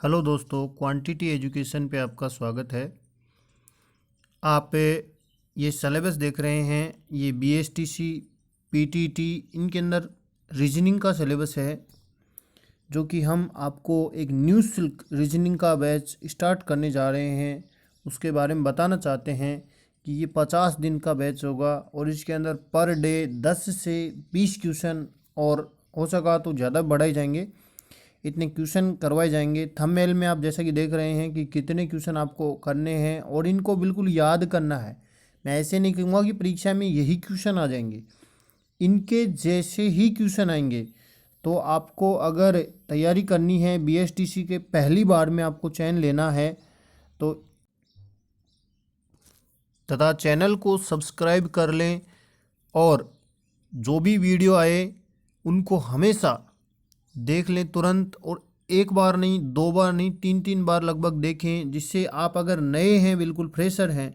Hello दोस्तों, quantity education पे आपका स्वागत है। आप ये सिलेबस देख रहे हैं, ये बीएसटीसी, पीटीटी, इनके अंदर रीजनिंग का सिलेबस है, जो कि हम आपको एक न्यू सिल्क रीजनिंग का बैच स्टार्ट करने जा रहे हैं। उसके बारे में बताना चाहते हैं कि ये 50 दिन का बैच होगा और इसके अंदर पर डे 10 से 20 क्वेश्चन और हो सका तो ज़्यादा बढ़ाए जाएंगे, इतने क्वेश्चन करवाए जाएंगे। थंबनेल में आप जैसा कि देख रहे हैं कि कितने क्वेश्चन आपको करने हैं और इनको बिल्कुल याद करना है। मैं ऐसे नहीं कहूँगा कि परीक्षा में यही क्वेश्चन आ जाएंगे, इनके जैसे ही क्वेश्चन आएंगे। तो आपको अगर तैयारी करनी है, बीएसटीसी के पहली बार में आपको चयन लेना है तो तथा चैनल को सब्सक्राइब कर लें और जो भी वीडियो आए उनको हमेशा देख लें तुरंत, और एक बार नहीं, दो बार नहीं, तीन तीन बार लगभग देखें, जिससे आप अगर नए हैं, बिल्कुल फ्रेशर हैं,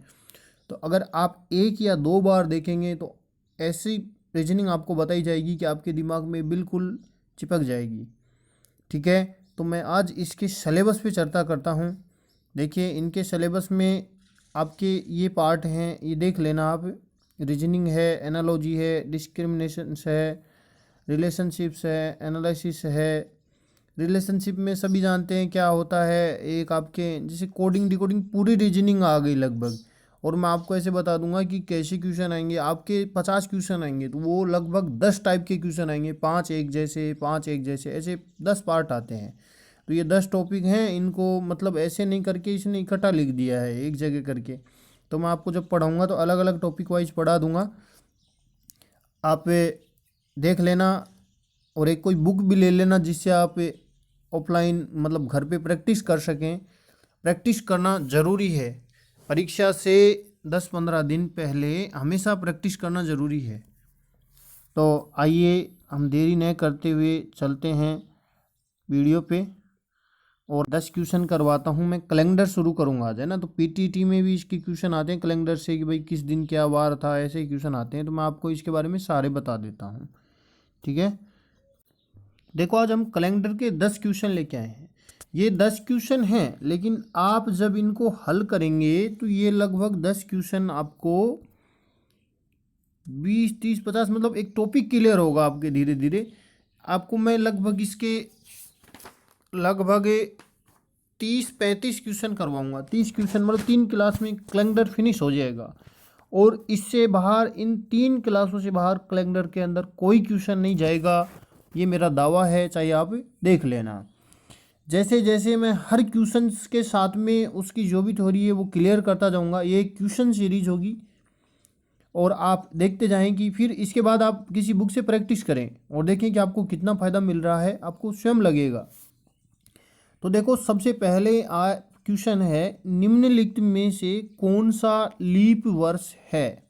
तो अगर आप एक या दो बार देखेंगे तो ऐसी रीजनिंग आपको बताई जाएगी कि आपके दिमाग में बिल्कुल चिपक जाएगी। ठीक है, तो मैं आज इसके सिलेबस पे चर्चा करता हूँ। देखिए, इनके सिलेबस में आपके ये पार्ट हैं, ये देख लेना आप। रीजनिंग है, एनालॉजी है, डिस्क्रिमिनेशंस है, रिलेशनशिप्स है, एनालिसिस है। रिलेशनशिप में सभी जानते हैं क्या होता है, एक आपके जैसे कोडिंग डिकोडिंग पूरी रीजनिंग आ गई लगभग। और मैं आपको ऐसे बता दूंगा कि कैसे क्वेश्चन आएंगे। आपके 50 क्वेश्चन आएंगे तो वो लगभग 10 टाइप के क्वेश्चन आएंगे, 5 एक जैसे, 5 एक जैसे, ऐसे 10 पार्ट आते हैं। तो ये 10 टॉपिक हैं, इनको मतलब ऐसे नहीं करके इसने इकट्ठा लिख दिया है एक जगह करके। तो मैं आपको जब पढ़ाऊँगा तो अलग अलग टॉपिक वाइज पढ़ा दूँगा, आप देख लेना। और एक कोई बुक भी ले लेना जिससे आप ऑफलाइन मतलब घर पे प्रैक्टिस कर सकें। प्रैक्टिस करना ज़रूरी है, परीक्षा से 10-15 दिन पहले हमेशा प्रैक्टिस करना ज़रूरी है। तो आइए हम देरी न करते हुए चलते हैं वीडियो पे और 10 क्वेश्चन करवाता हूँ। मैं कैलेंडर शुरू करूँगा आज, है ना। तो पीटीटी में भी इसके क्वेश्चन आते हैं कैलेंडर से कि भाई किस दिन क्या वार था, ऐसे ही क्वेश्चन आते हैं। तो मैं आपको इसके बारे में सारे बता देता हूँ। ठीक है, देखो आज हम कैलेंडर के 10 क्वेश्चन लेके आए हैं। ये 10 क्वेश्चन हैं, लेकिन आप जब इनको हल करेंगे तो ये लगभग 10 क्वेश्चन आपको 20-30-50 मतलब एक टॉपिक क्लियर होगा आपके धीरे धीरे। आपको मैं लगभग इसके लगभग 30-35 क्वेश्चन करवाऊंगा। 30 क्वेश्चन मतलब 3 क्लास में कैलेंडर फिनिश हो जाएगा। और इससे बाहर, इन 3 क्लासों से बाहर कैलेंडर के अंदर कोई क्वेश्चन नहीं जाएगा, ये मेरा दावा है, चाहे आप देख लेना। जैसे जैसे मैं हर क्वेश्चन के साथ में उसकी जो भी थ्योरी है वो क्लियर करता जाऊंगा। ये एक क्वेश्चन सीरीज होगी और आप देखते जाएं कि फिर इसके बाद आप किसी बुक से प्रैक्टिस करें और देखें कि आपको कितना फ़ायदा मिल रहा है, आपको स्वयं लगेगा। तो देखो, सबसे पहले क्वेश्चन है, निम्नलिखित में से कौन सा लीप वर्ष है।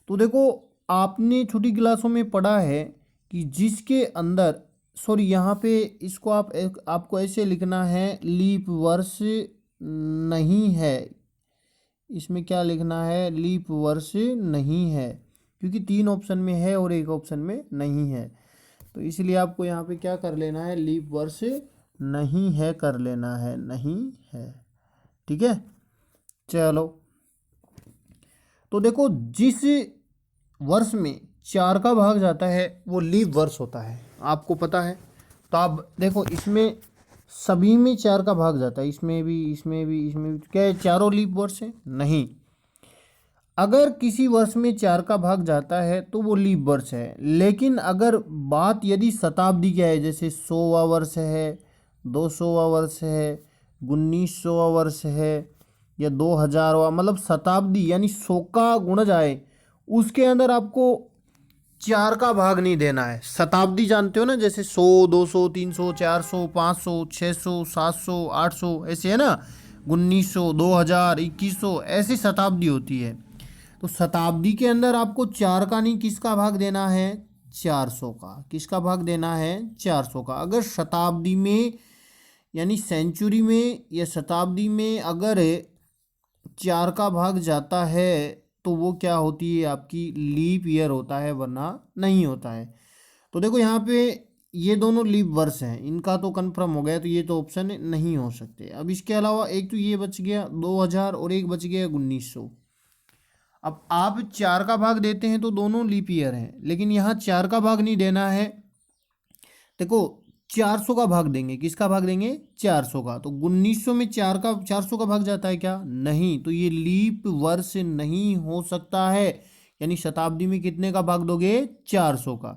तो देखो, आपने छोटी क्लासों में पढ़ा है कि जिसके अंदर, सॉरी यहाँ पे इसको आपको ऐसे लिखना है, लीप वर्ष नहीं है। इसमें क्या लिखना है, लीप वर्ष नहीं है, क्योंकि 3 ऑप्शन में है और एक ऑप्शन में नहीं है। तो इसलिए आपको यहाँ पे क्या कर लेना है, लीप वर्ष नहीं है कर लेना है, नहीं है। ठीक है, चलो। तो देखो, जिस वर्ष में 4 का भाग जाता है वो लीप वर्ष होता है, आपको पता है। तो आप देखो, इसमें सभी में 4 का भाग जाता है, इसमें भी, इसमें भी, इसमें भी। क्या है, चारों लीप वर्ष है? नहीं। अगर किसी वर्ष में 4 का भाग जाता है तो वो लीप वर्ष है। लेकिन अगर बात यदि शताब्दी की है, जैसे 100वां वर्ष है, 200वां वर्ष है, 1900वां वर्ष है, या 2000वां, मतलब शताब्दी यानी 100 का गुण जाए, उसके अंदर आपको 4 का भाग नहीं देना है। शताब्दी जानते हो ना, जैसे 100, 200, 300, 400, 500, 600, 700, 800, ऐसे है ना। 1900, 2000, 2100, ऐसी शताब्दी होती है। तो शताब्दी के अंदर आपको 4 का नहीं, किसका भाग देना है, 400 का। किसका भाग देना है, 400 का। अगर शताब्दी में यानी सेंचुरी में या शताब्दी में अगर 4 का भाग जाता है तो वो क्या होती है, आपकी लीप ईयर होता है, वरना नहीं होता है। तो देखो यहाँ पे ये दोनों लीप वर्ष हैं, इनका तो कंफर्म हो गया, तो ये तो ऑप्शन नहीं हो सकते। अब इसके अलावा एक तो ये बच गया 2000 और एक बच गया 1900। अब आप 4 का भाग देते हैं तो दोनों लीप ईयर हैं, लेकिन यहाँ 4 का भाग नहीं देना है। देखो 400 का भाग देंगे, किसका भाग देंगे 400 का, तो 1900 में 400 का भाग जाता है क्या, नहीं, तो ये लीप वर्ष नहीं हो सकता है। यानी शताब्दी में कितने का भाग दोगे 400 का,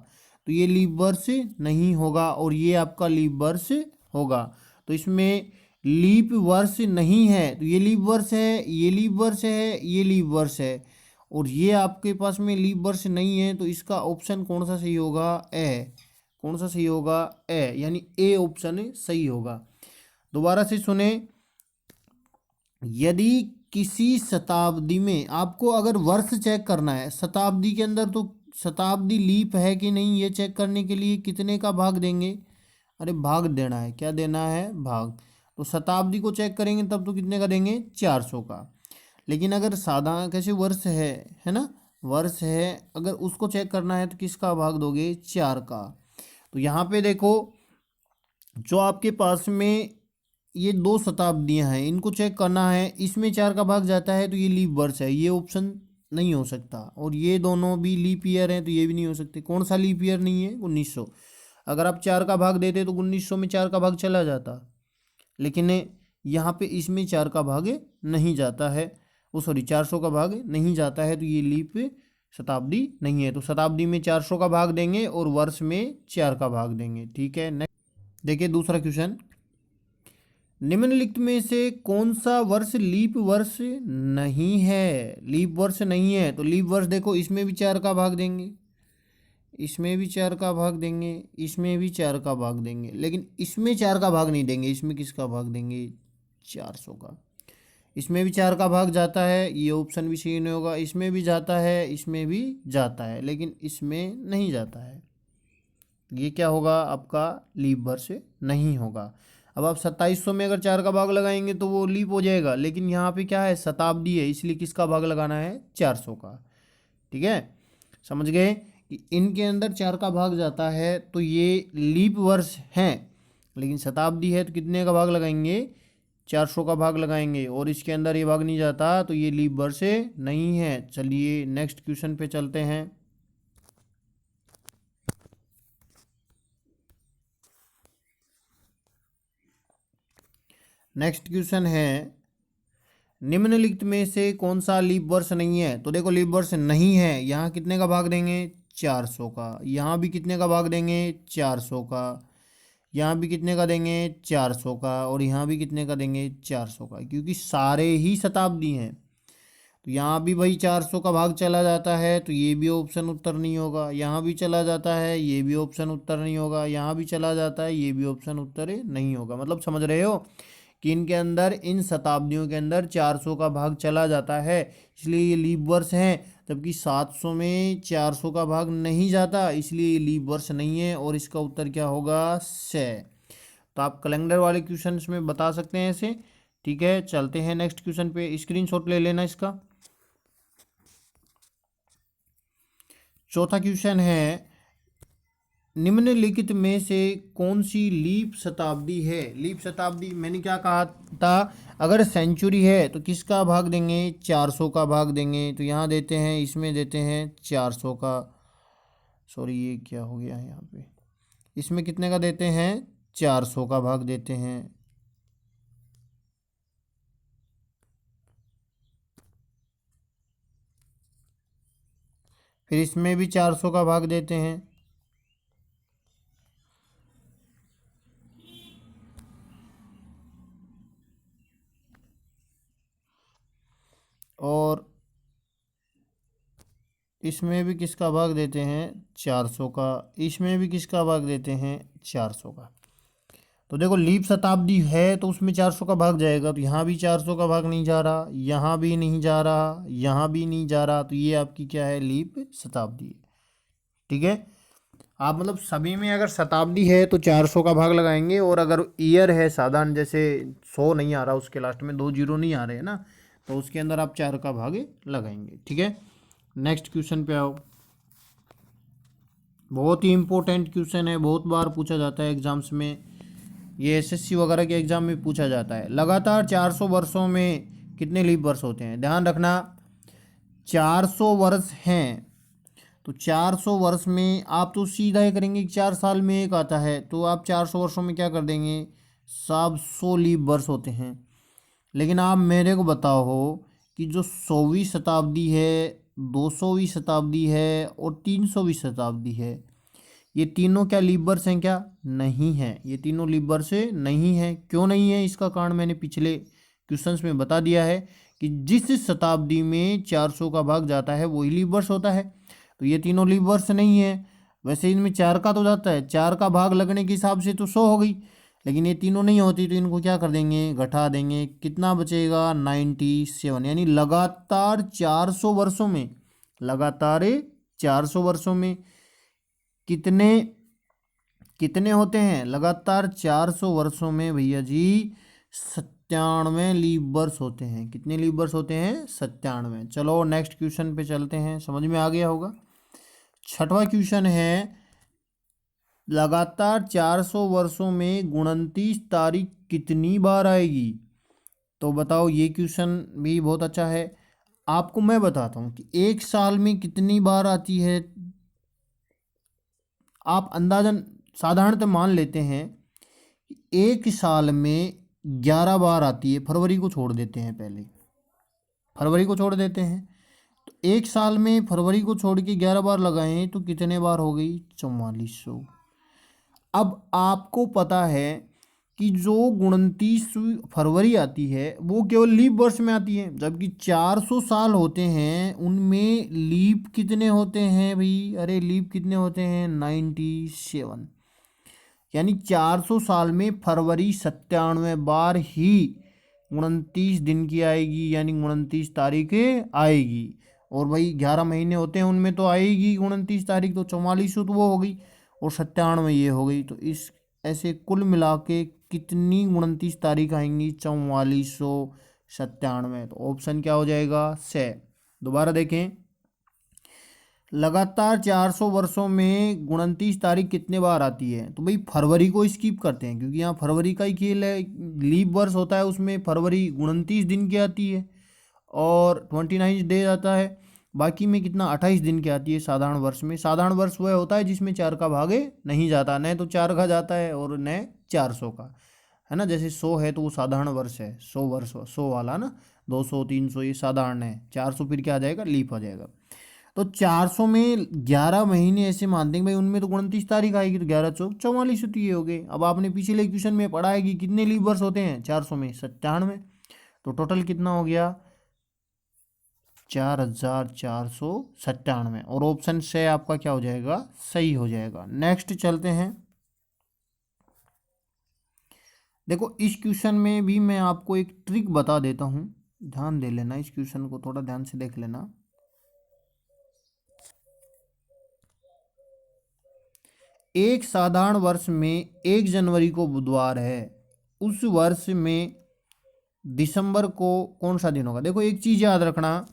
तो ये लीप वर्ष नहीं होगा और ये आपका लीप वर्ष होगा। तो इसमें लीप वर्ष नहीं है, तो ये लीप वर्ष है, ये लीप वर्ष है, ये लीप वर्ष है, और ये आपके पास में लीप वर्ष नहीं है, तो इसका ऑप्शन कौन सा सही होगा, ए। कौन सा सही होगा, ए, यानी ए ऑप्शन सही होगा। दोबारा से सुने, यदि किसी शताब्दी में आपको अगर वर्ष चेक करना है शताब्दी के अंदर, तो शताब्दी लीप है कि नहीं ये चेक करने के लिए कितने का भाग देंगे, अरे भाग देना है, क्या देना है, भाग। तो शताब्दी को चेक करेंगे तब तो कितने का देंगे 400 का। लेकिन अगर साधारण कैसे वर्ष है ना, वर्ष है, अगर उसको चेक करना है तो किसका भाग दोगे 4 का। तो यहाँ पे देखो, जो आपके पास में ये 2 शताब्दियाँ हैं, इनको चेक करना है, इसमें 4 का भाग जाता है तो ये लीप वर्ष है, ये ऑप्शन नहीं हो सकता। और ये दोनों भी लीप ईयर हैं तो ये भी नहीं हो सकते। कौन सा लीप ईयर नहीं है, 1900। अगर आप 4 का भाग देते तो 1900 में 4 का भाग चला जाता, लेकिन यहाँ पे इसमें 4 का भाग नहीं जाता है, वो सॉरी 400 का भाग नहीं जाता है, तो ये लीप शताब्दी नहीं है। तो शताब्दी में 400 का भाग देंगे और वर्ष में 4 का भाग देंगे। ठीक है, नेक्स्ट देखिए दूसरा क्वेश्चन, निम्नलिखित में से कौन सा वर्ष लीप वर्ष नहीं है, लीप वर्ष नहीं है। तो लीप वर्ष देखो, इसमें भी 4 का भाग देंगे, इसमें भी 4 का भाग देंगे, इसमें भी 4 का भाग देंगे, लेकिन इसमें 4 का भाग नहीं देंगे। इसमें किसका भाग देंगे 400 का। इसमें भी 4 का भाग जाता है, ये ऑप्शन भी सही नहीं होगा। इसमें भी जाता है, इसमें भी जाता है, लेकिन इसमें नहीं जाता है। ये क्या होगा आपका लीप वर्ष नहीं होगा। अब आप 2700 में अगर 4 का भाग लगाएंगे तो वो लीप हो जाएगा, लेकिन यहाँ पे क्या है शताब्दी है, इसलिए किसका भाग लगाना है 400 का। ठीक है, समझ गए कि इनके अंदर 4 का भाग जाता है तो ये लीप वर्ष हैं, लेकिन शताब्दी है तो कितने का भाग लगाएंगे 400 का भाग लगाएंगे, और इसके अंदर ये भाग नहीं जाता तो ये लीप वर्ष नहीं है। चलिए नेक्स्ट क्वेश्चन पे चलते हैं। नेक्स्ट क्वेश्चन है, निम्नलिखित में से कौन सा लीप वर्ष नहीं है। तो देखो लीप वर्ष नहीं है, यहाँ कितने का भाग देंगे 400 का, यहाँ भी कितने का भाग देंगे 400 का, यहाँ भी कितने का देंगे 400 का, और यहाँ भी कितने का देंगे 400 का, क्योंकि सारे ही शताब्दी हैं। तो यहाँ भी भाई 400 का भाग चला जाता है, तो ये भी ऑप्शन उत्तर नहीं होगा। यहाँ भी चला जाता है, ये भी ऑप्शन उत्तर नहीं होगा। यहाँ भी चला जाता है, ये भी ऑप्शन उत्तर नहीं होगा। मतलब समझ रहे हो कि इनके अंदर, इन शताब्दियों के अंदर 400 का भाग चला जाता है, इसलिए ये लीप वर्ष हैं। जबकि 700 में 400 का भाग नहीं जाता, इसलिए ये लीप वर्ष नहीं है, और इसका उत्तर क्या होगा से। तो आप कैलेंडर वाले क्वेश्चन में बता सकते हैं ऐसे। ठीक है, चलते हैं नेक्स्ट क्वेश्चन पे, स्क्रीनशॉट ले लेना इसका। चौथा क्वेश्चन है, निम्नलिखित में से कौन सी लीप शताब्दी है। लीप शताब्दी मैंने क्या कहा था, अगर सेंचुरी है तो किसका भाग देंगे 400 का भाग देंगे। तो यहाँ देते हैं, इसमें देते हैं 400 का, सॉरी ये क्या हो गया है यहाँ पे, इसमें कितने का देते हैं 400 का भाग देते हैं। फिर इसमें भी 400 का भाग देते हैं, और इसमें भी किसका भाग देते हैं 400 का, इसमें भी किसका भाग देते हैं 400 का। तो देखो लीप शताब्दी है तो उसमें 400 का भाग जाएगा, तो यहाँ भी 400 का भाग नहीं जा रहा, यहाँ भी नहीं जा रहा, यहाँ भी नहीं जा रहा, तो ये आपकी क्या है लीप शताब्दी है। ठीक है, आप मतलब सभी में अगर शताब्दी है तो 400 का भाग लगाएंगे, और अगर ईयर है साधारण, जैसे 100 नहीं आ रहा, उसके लास्ट में 2 जीरो नहीं आ रहे हैं ना, तो उसके अंदर आप 4 का भाग लगाएंगे। ठीक है, नेक्स्ट क्वेश्चन पे आओ। बहुत ही इम्पोर्टेंट क्वेश्चन है, बहुत बार पूछा जाता है एग्जाम्स में, ये एसएससी वगैरह के एग्जाम में पूछा जाता है। लगातार 400 वर्षों में कितने लीप वर्ष होते हैं? ध्यान रखना, 400 वर्ष हैं तो 400 वर्ष में आप तो सीधा ही करेंगे कि 4 साल में एक आता है, तो आप 400 वर्षों में क्या कर देंगे, सब 100 लीप वर्ष होते हैं। लेकिन आप मेरे को बताओ कि जो 100वीं शताब्दी है, 200वीं शताब्दी है और 300वीं शताब्दी है, ये तीनों क्या लीप वर्ष हैं? क्या नहीं है, ये तीनों लीप वर्ष नहीं है। क्यों नहीं है? इसका कारण मैंने पिछले क्वेश्चंस में बता दिया है कि जिस शताब्दी में 400 का भाग जाता है वही लीप वर्ष होता है, तो ये तीनों लीप वर्ष नहीं है। वैसे इनमें 4 का तो जाता है, 4 का भाग लगने के हिसाब से तो 100 हो गई, लेकिन ये तीनों नहीं होती, तो इनको क्या कर देंगे, घटा देंगे। कितना बचेगा? 97। यानी लगातार 400 वर्षों में, लगातार 400 वर्षों में कितने कितने होते हैं? लगातार 400 वर्षों में भैया जी 97 लीप वर्ष होते हैं। कितने लीप वर्ष होते हैं? 97। चलो नेक्स्ट क्वेश्चन पे चलते हैं, समझ में आ गया होगा। छठवां क्वेश्चन है, लगातार 400 वर्षों में 29 तारीख कितनी बार आएगी? तो बताओ, ये क्वेश्चन भी बहुत अच्छा है। आपको मैं बताता हूँ कि एक साल में कितनी बार आती है। आप अंदाजन साधारणतः मान लेते हैं कि एक साल में 11 बार आती है, फरवरी को छोड़ देते हैं, पहले फरवरी को छोड़ देते हैं, तो एक साल में फरवरी को छोड़ के 11 बार लगाएं तो कितने बार हो गई? 4400। अब आपको पता है कि जो 29 फरवरी आती है वो केवल लीप वर्ष में आती है, जबकि 400 साल होते हैं उनमें लीप कितने होते हैं भाई? अरे लीप कितने होते हैं? 97। यानी 400 साल में फरवरी 97 बार ही 29 दिन की आएगी, यानी 29 तारीख आएगी। और भाई 11 महीने होते हैं उनमें तो आएगी 29 तारीख, तो 4400 तो वो हो गई और 97 ये हो गई। तो इस ऐसे कुल मिला के कितनी 29 तारीख आएंगी? 4497। तो ऑप्शन क्या हो जाएगा? से। दोबारा देखें, लगातार 400 वर्षों में 29 तारीख कितने बार आती है? तो भाई फरवरी को स्किप करते हैं क्योंकि यहाँ फरवरी का ही खेल है, लीप वर्ष होता है उसमें फरवरी 29 दिन की आती है और 29 डे आता है। बाकी में कितना? 28 दिन की आती है साधारण वर्ष में। साधारण वर्ष वह होता है जिसमें 4 का भागे नहीं जाता, न तो 4 का जाता है और न 400 का, है ना। जैसे 100 है तो वो साधारण वर्ष है, 100 वर्ष 100 वाला ना, 200 300 ये साधारण है, 400 फिर क्या आ जाएगा? लीप आ जाएगा। तो 400 में 11 महीने ऐसे मानते हैं भाई, उनमें तो 29 तारीख आएगी, तो 11 चौक 44 तो ये हो गए। अब आपने पिछले क्वेश्चन में पढ़ा है कि कितने लीप वर्ष होते हैं 400 में? 97। तो टोटल कितना हो गया? 4497। और ऑप्शन से आपका क्या हो जाएगा? सही हो जाएगा। नेक्स्ट चलते हैं। देखो इस क्वेश्चन में भी मैं आपको एक ट्रिक बता देता हूं, ध्यान दे लेना, इस क्वेश्चन को थोड़ा ध्यान से देख लेना। एक साधारण वर्ष में 1 जनवरी को बुधवार है, उस वर्ष में दिसंबर को कौन सा दिन होगा? देखो एक चीज याद रखना,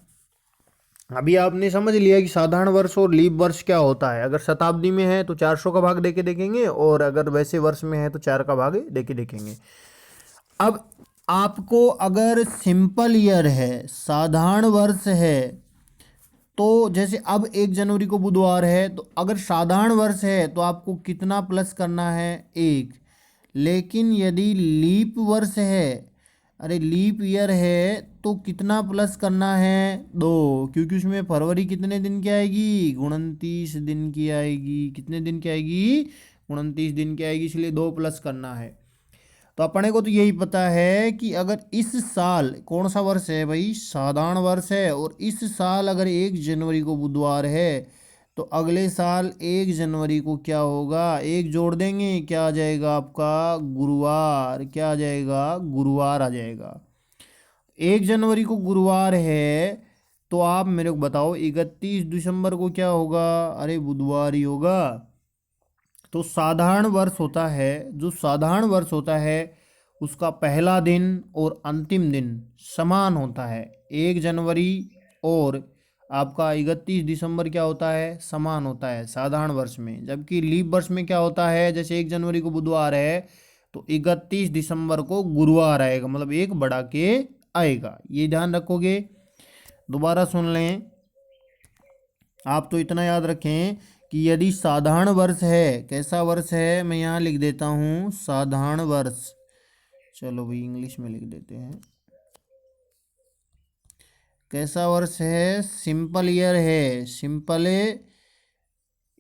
अभी आपने समझ लिया कि साधारण वर्ष और लीप वर्ष क्या होता है। अगर शताब्दी में है तो 400 का भाग देके देखेंगे, और अगर वैसे वर्ष में है तो 4 का भाग देके देखेंगे। अब आपको अगर सिंपल ईयर है, साधारण वर्ष है, तो जैसे अब 1 जनवरी को बुधवार है, तो अगर साधारण वर्ष है तो आपको कितना प्लस करना है? 1। लेकिन यदि लीप वर्ष है, अरे लीप ईयर है, तो कितना प्लस करना है? 2, क्योंकि उसमें फरवरी कितने दिन की आएगी? 29 दिन की आएगी। कितने दिन की आएगी? 29 दिन की आएगी, इसलिए 2 प्लस करना है। तो अपने को तो यही पता है कि अगर इस साल कौन सा वर्ष है भाई? साधारण वर्ष है, और इस साल अगर 1 जनवरी को बुधवार है तो अगले साल 1 जनवरी को क्या होगा? 1 जोड़ देंगे, क्या आ जाएगा आपका? गुरुवार। क्या आ जाएगा? गुरुवार आ जाएगा। 1 जनवरी को गुरुवार है, तो आप मेरे को बताओ 31 दिसंबर को क्या होगा? अरे बुधवार ही होगा। तो साधारण वर्ष होता है, जो साधारण वर्ष होता है उसका पहला दिन और अंतिम दिन समान होता है। 1 जनवरी और आपका 31 दिसंबर क्या होता है, समान होता है साधारण वर्ष में, जबकि लीप वर्ष में क्या होता है, जैसे 1 जनवरी को बुधवार है तो 31 दिसंबर को गुरुवार आएगा, मतलब एक बढ़ा के आएगा, ये ध्यान रखोगे। दोबारा सुन लें, आप तो इतना याद रखें कि यदि साधारण वर्ष है, कैसा वर्ष है, मैं यहाँ लिख देता हूँ साधारण वर्ष, चलो भाई इंग्लिश में लिख देते हैं, कैसा वर्ष है, सिंपल ईयर है, सिंपल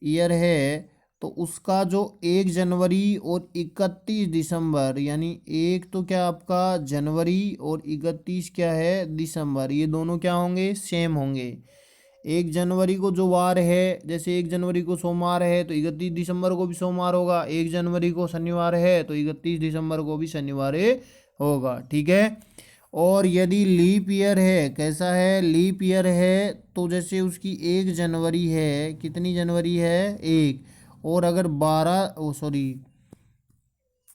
ईयर है, तो उसका जो 1 जनवरी और 31 दिसंबर, यानी एक तो क्या आपका जनवरी और 31 क्या है दिसंबर, ये दोनों क्या होंगे, सेम होंगे। 1 जनवरी को जो वार है, जैसे 1 जनवरी को सोमवार है तो 31 दिसंबर को भी सोमवार होगा, 1 जनवरी को शनिवार है तो 31 दिसंबर को भी शनिवार होगा, ठीक है। और यदि लीप ईयर है, कैसा है, लीप ईयर है, तो जैसे उसकी 1 जनवरी है, कितनी जनवरी है, एक, और अगर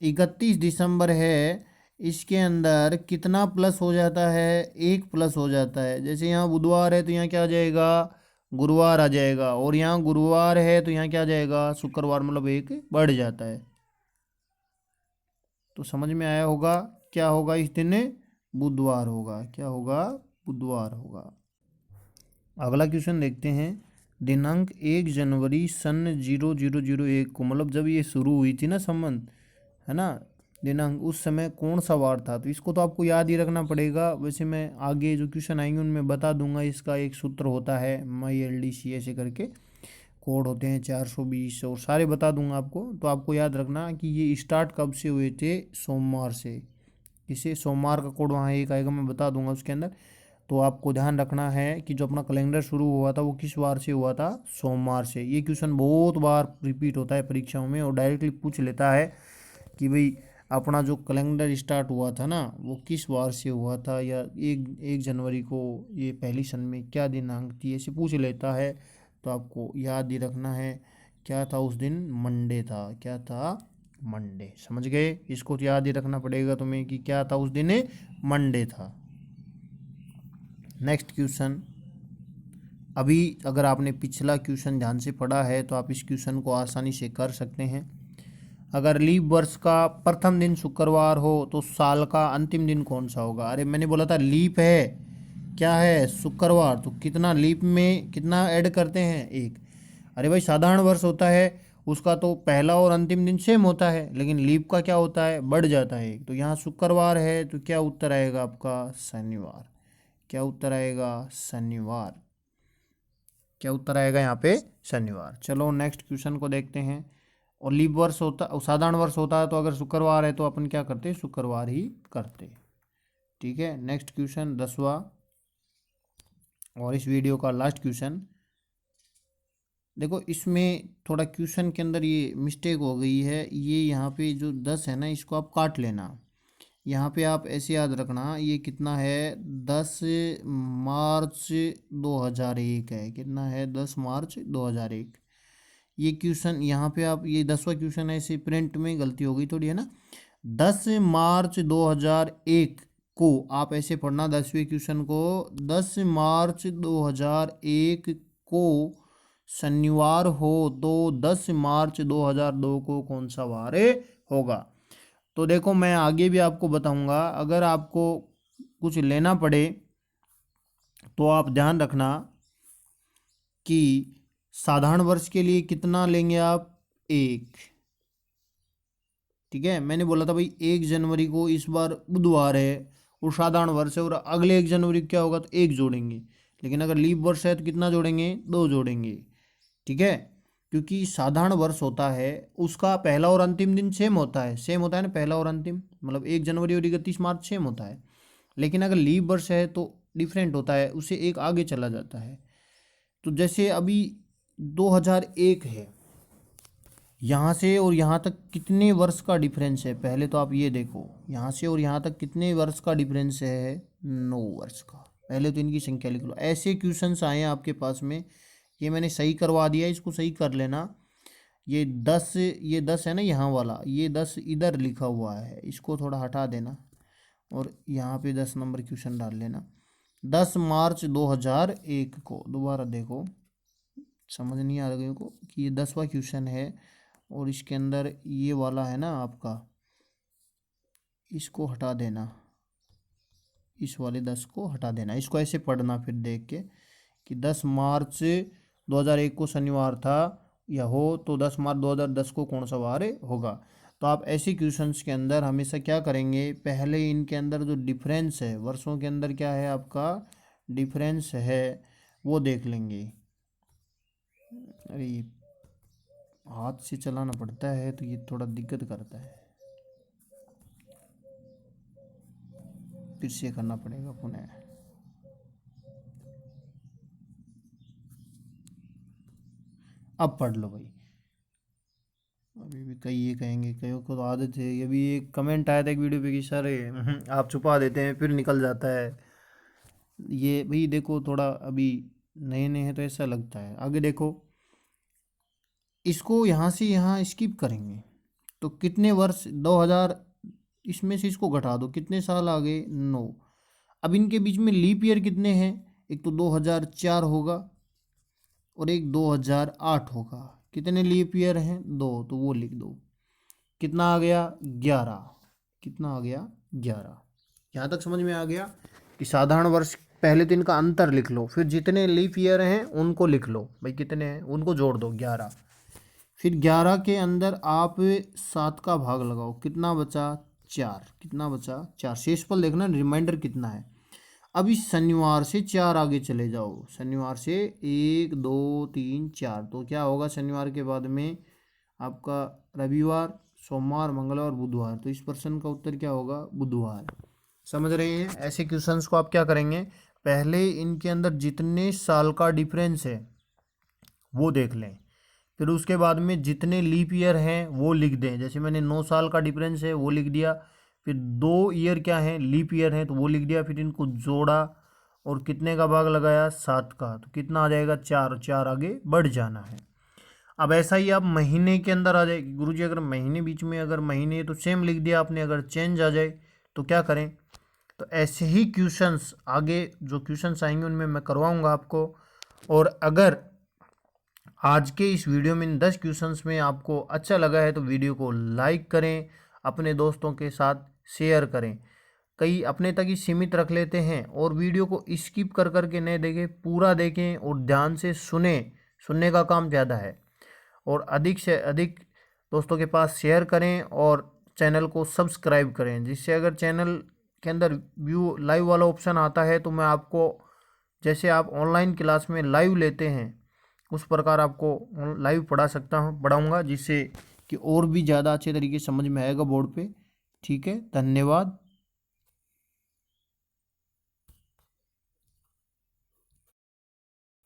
31 दिसंबर है, इसके अंदर कितना प्लस हो जाता है, एक प्लस हो जाता है। जैसे यहाँ बुधवार है तो यहाँ क्या आ जाएगा, गुरुवार आ जाएगा, और यहाँ गुरुवार है तो यहाँ क्या आ जाएगा, शुक्रवार, मतलब एक बढ़ जाता है। तो समझ में आया होगा, क्या होगा इस दिन, बुधवार होगा, क्या होगा, बुधवार होगा। अगला क्वेश्चन देखते हैं, दिनांक 1 जनवरी सन 0001 को, मतलब जब ये शुरू हुई थी ना संबंध, है ना, दिनांक, उस समय कौन सा वार था। तो इसको तो आपको याद ही रखना पड़ेगा, वैसे मैं आगे जो क्वेश्चन आएंगे उनमें बता दूंगा, इसका एक सूत्र होता है MILDC ऐसे करके, कोड होते हैं 420 और सारे बता दूंगा आपको। तो आपको याद रखना कि ये स्टार्ट कब से हुए थे, सोमवार से, इसे सोमवार का कोड वहाँ एक आएगा, मैं बता दूंगा उसके अंदर। तो आपको ध्यान रखना है कि जो अपना कैलेंडर शुरू हुआ था वो किस वार से हुआ था, सोमवार से। ये क्वेश्चन बहुत बार रिपीट होता है परीक्षाओं में और डायरेक्टली पूछ लेता है कि भाई अपना जो कैलेंडर स्टार्ट हुआ था ना वो किस वार से हुआ था, या 1 जनवरी को ये पहली सन में क्या दिनांक थी, ऐसे पूछ लेता है। तो आपको याद ही रखना है क्या था उस दिन, मंडे था, क्या था, मंडे, समझ गए। इसको तो याद ही रखना पड़ेगा तुम्हें कि क्या था उस दिन, मंडे था। नेक्स्ट क्वेश्चन, अभी अगर आपने पिछला क्वेश्चन ध्यान से पढ़ा है तो आप इस क्वेश्चन को आसानी से कर सकते हैं। अगर लीप वर्ष का प्रथम दिन शुक्रवार हो तो साल का अंतिम दिन कौन सा होगा। अरे मैंने बोला था लीप है, क्या है, शुक्रवार, तो कितना लीप में कितना ऐड करते हैं, एक। अरे भाई साधारण वर्ष होता है उसका तो पहला और अंतिम दिन सेम होता है, लेकिन लीप का क्या होता है, बढ़ जाता है एक। तो यहाँ शुक्रवार है तो क्या उत्तर आएगा आपका, शनिवार, क्या उत्तर आएगा, शनिवार, क्या उत्तर आएगा यहाँ पे, शनिवार। चलो नेक्स्ट क्वेश्चन को देखते हैं। और लीप वर्ष होता, साधारण वर्ष होता है तो अगर शुक्रवार है तो अपन क्या करते, शुक्रवार ही करते, ठीक है। नेक्स्ट क्वेश्चन 10वां और इस वीडियो का लास्ट क्वेश्चन। देखो इसमें थोड़ा क्वेश्चन के अंदर ये मिस्टेक हो गई है, ये यहाँ पे जो 10 है ना इसको आप काट लेना। यहाँ पे आप ऐसे याद रखना ये कितना है, 10 मार्च 2001 है, कितना है, 10 मार्च 2001। ये क्वेश्चन यहाँ पे आप, ये 10वां क्वेश्चन है, इसे प्रिंट में गलती हो गई थोड़ी, है ना। 10 मार्च 2001 को आप ऐसे पढ़ना, 10वें क्वेश्चन को, 10 मार्च 2001 को शनिवार हो तो 10 मार्च 2002 को कौन सा वार होगा। तो देखो मैं आगे भी आपको बताऊंगा, अगर आपको कुछ लेना पड़े तो आप ध्यान रखना कि साधारण वर्ष के लिए कितना लेंगे आप, एक, ठीक है। मैंने बोला था भाई 1 जनवरी को इस बार बुधवार है और साधारण वर्ष है, और अगले 1 जनवरी क्या होगा तो एक जोड़ेंगे, लेकिन अगर लीप वर्ष है तो कितना जोड़ेंगे, दो जोड़ेंगे, ठीक है। क्योंकि साधारण वर्ष होता है उसका पहला और अंतिम दिन सेम होता है, सेम होता है ना, पहला और अंतिम, मतलब 1 जनवरी और 31 मार्च सेम होता है। लेकिन अगर लीप वर्ष है तो डिफरेंट होता है, उससे एक आगे चला जाता है। तो जैसे अभी 2001 है, यहाँ से और यहाँ तक कितने वर्ष का डिफरेंस है, पहले तो आप ये देखो, यहाँ से और यहाँ तक कितने वर्ष का डिफरेंस है, 9 वर्ष का। पहले तो इनकी संख्या लिख लो। ऐसे क्वेश्चंस आए हैं आपके पास में, ये मैंने सही करवा दिया, इसको सही कर लेना। ये 10 है ना यहाँ वाला, ये 10 इधर लिखा हुआ है, इसको थोड़ा हटा देना और यहाँ पे 10 नंबर क्वेश्चन डाल लेना। 10 मार्च 2001 को, दोबारा देखो समझ नहीं आ रहा को कि ये 10वां क्वेश्चन है और इसके अंदर ये वाला है ना आपका, इसको हटा देना, इस वाले 10 को हटा देना, इसको ऐसे पढ़ना फिर देख के कि 10 मार्च 2001 को शनिवार था या हो तो 10 मार्च 2010 को कौन सा वार होगा। तो आप ऐसे क्वेश्चंस के अंदर हमेशा क्या करेंगे, पहले इनके अंदर जो डिफरेंस है वर्षों के अंदर क्या है आपका डिफरेंस है वो देख लेंगे। अरे ये हाथ से चलाना पड़ता है तो ये थोड़ा दिक्कत करता है, फिर से करना पड़ेगा पुनः। अब पढ़ लो भाई। अभी भी कई ये कहेंगे, कईयों को तो आदत है, ये भी एक कमेंट आया था एक वीडियो पे कि सर आप छुपा देते हैं फिर निकल जाता है। ये भाई देखो थोड़ा अभी नए नए हैं तो ऐसा लगता है। आगे देखो, इसको यहाँ से यहाँ स्किप करेंगे तो कितने वर्ष 2000, इसमें से इसको घटा दो, कितने साल आगे 9। अब इनके बीच में लीप ईयर कितने हैं, एक तो 2004 होगा और एक 2008 होगा। कितने लीप ईयर हैं 2, तो वो लिख दो। कितना आ गया 11, कितना आ गया 11। यहाँ तक समझ में आ गया कि साधारण वर्ष पहले तो इनका अंतर लिख लो, फिर जितने लीप ईयर हैं उनको लिख लो भाई, कितने हैं उनको जोड़ दो 11। फिर 11 के अंदर आप 7 का भाग लगाओ, कितना बचा 4, कितना बचा 4। शेषफल देखना रिमाइंडर कितना है। अब इस शनिवार से 4 आगे चले जाओ, शनिवार से 1 2 3 4, तो क्या होगा शनिवार के बाद में आपका रविवार सोमवार मंगलवार बुधवार, तो इस प्रश्न का उत्तर क्या होगा बुधवार। समझ रहे हैं। ऐसे क्वेश्चंस को आप क्या करेंगे, पहले इनके अंदर जितने साल का डिफरेंस है वो देख लें, फिर उसके बाद में जितने लीप ईयर हैं वो लिख दें। जैसे मैंने 9 साल का डिफरेंस है वो लिख दिया, फिर 2 ईयर क्या है लीप ईयर है तो वो लिख दिया, फिर इनको जोड़ा और कितने का भाग लगाया 7 का, तो कितना आ जाएगा 4, 4 आगे बढ़ जाना है। अब ऐसा ही आप महीने के अंदर आ जाए, गुरुजी अगर महीने बीच में अगर महीने तो सेम लिख दिया आपने, अगर चेंज आ जाए तो क्या करें। तो ऐसे ही क्वेश्चंस आगे जो क्वेश्चंस आएंगे उनमें मैं करवाऊंगा आपको। और अगर आज के इस वीडियो में इन 10 क्वेश्चंस में आपको अच्छा लगा है तो वीडियो को लाइक करें, अपने दोस्तों के साथ शेयर करें। कई अपने तक ही सीमित रख लेते हैं और वीडियो को स्किप कर करके नहीं देखें, पूरा देखें और ध्यान से सुने, सुनने का काम ज़्यादा है। और अधिक से अधिक दोस्तों के पास शेयर करें और चैनल को सब्सक्राइब करें, जिससे अगर चैनल के अंदर व्यू लाइव वाला ऑप्शन आता है तो मैं आपको, जैसे आप ऑनलाइन क्लास में लाइव लेते हैं उस प्रकार आपको लाइव पढ़ाऊँगा, जिससे कि और भी ज़्यादा अच्छे तरीके से समझ में आएगा बोर्ड पे। ठीक है, धन्यवाद।